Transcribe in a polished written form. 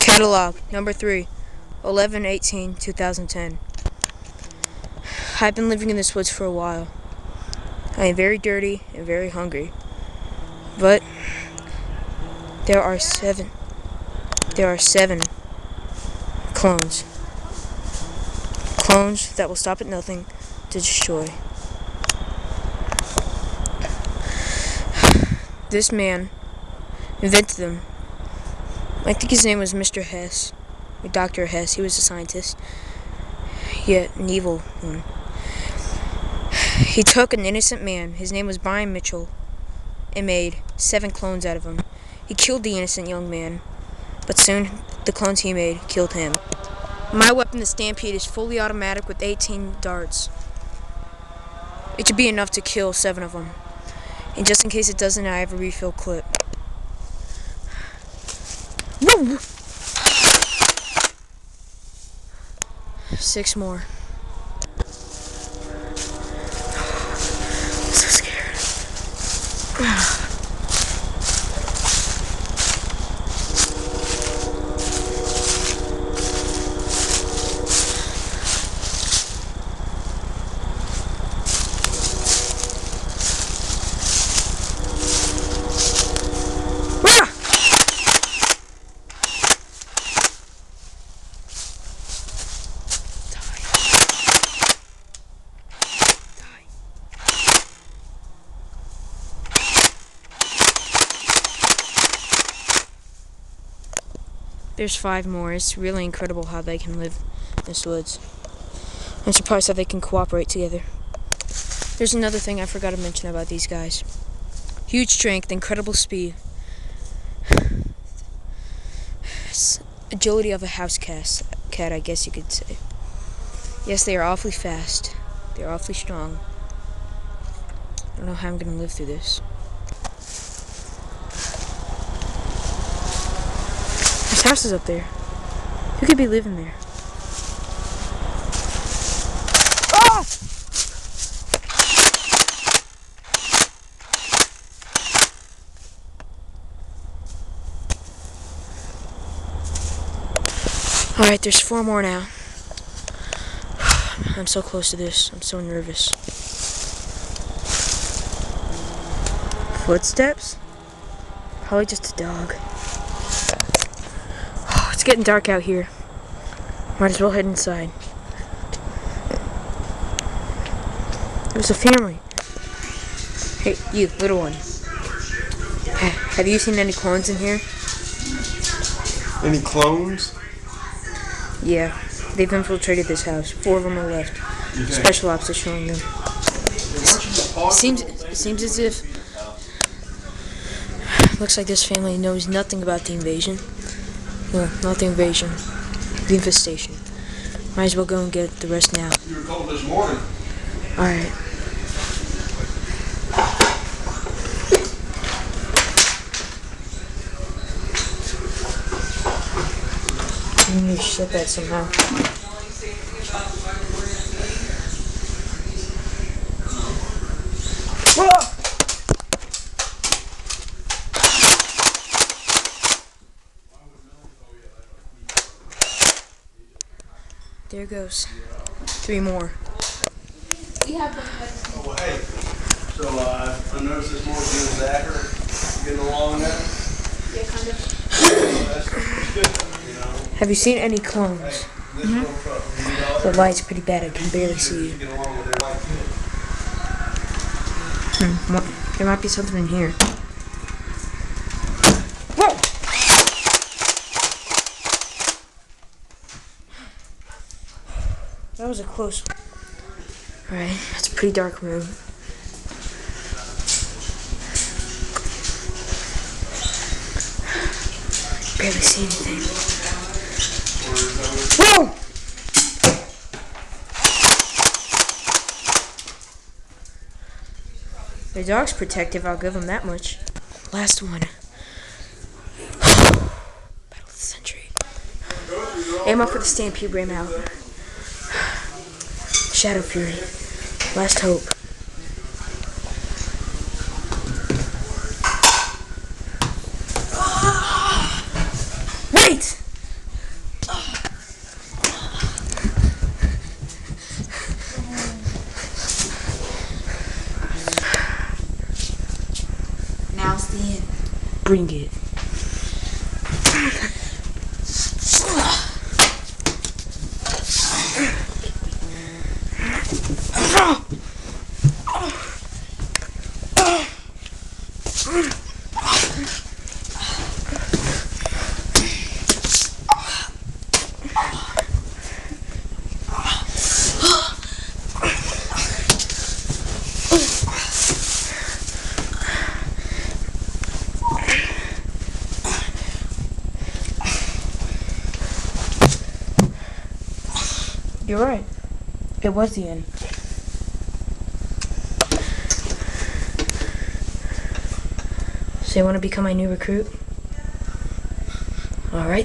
Catalog number 3, 11/18/2010. I've been living in this woods for a while. I am very dirty and very hungry. But there are seven clones. Clones that will stop at nothing to destroy. This man invented them. I think his name was Mr. Hess, or Dr. Hess. He was a scientist, yet an evil one. He took an innocent man, his name was Brian Mitchell, and made 7 clones out of him. He killed the innocent young man, but soon the clones he made killed him. My weapon, the Stampede, is fully automatic with 18 darts. It should be enough to kill 7 of them. And just in case it doesn't, I have a refill clip. Woo! 6 more. I'm so scared. There's 5 more. It's really incredible how they can live in this woods. I'm surprised how they can cooperate together. There's another thing I forgot to mention about these guys. Huge strength, incredible speed. It's agility of a house cat, I guess you could say. Yes, they are awfully fast. They are awfully strong. I don't know how I'm going to live through this. House is up there. Who could be living there? Ah! Alright, there's 4 more now. I'm so close to this. I'm so nervous. Footsteps? Probably just a dog. It's getting dark out here. Might as well head inside. There's a family. Hey, you, little one. Have you seen any clones in here? Any clones? Yeah, they've infiltrated this house. 4 of them are left. Okay. Special ops is showing them. It seems as if... Looks like this family knows nothing about the invasion. Well, not the invasion, the infestation. Might as well go and get the rest now. You were told this morning. Alright. I need to shut that somehow. Whoa! There goes. 3 more. Oh, hey. So, I noticed this morning you and Zach are getting along now? Yeah, kind of. That's good, you know. Have you seen any clones? The light's pretty bad. I can barely see you. There might be something in here. Whoa! That was a close one. Alright, that's a pretty dark room. Barely see anything. Whoa! Their dog's protective, I'll give them that much. Last one. Battle of the century. Ammo for the Stampede ram out. Shadow Fury. Last hope. Wait! Bring it. You're right. It was the end. So you want to become my new recruit? Alright then.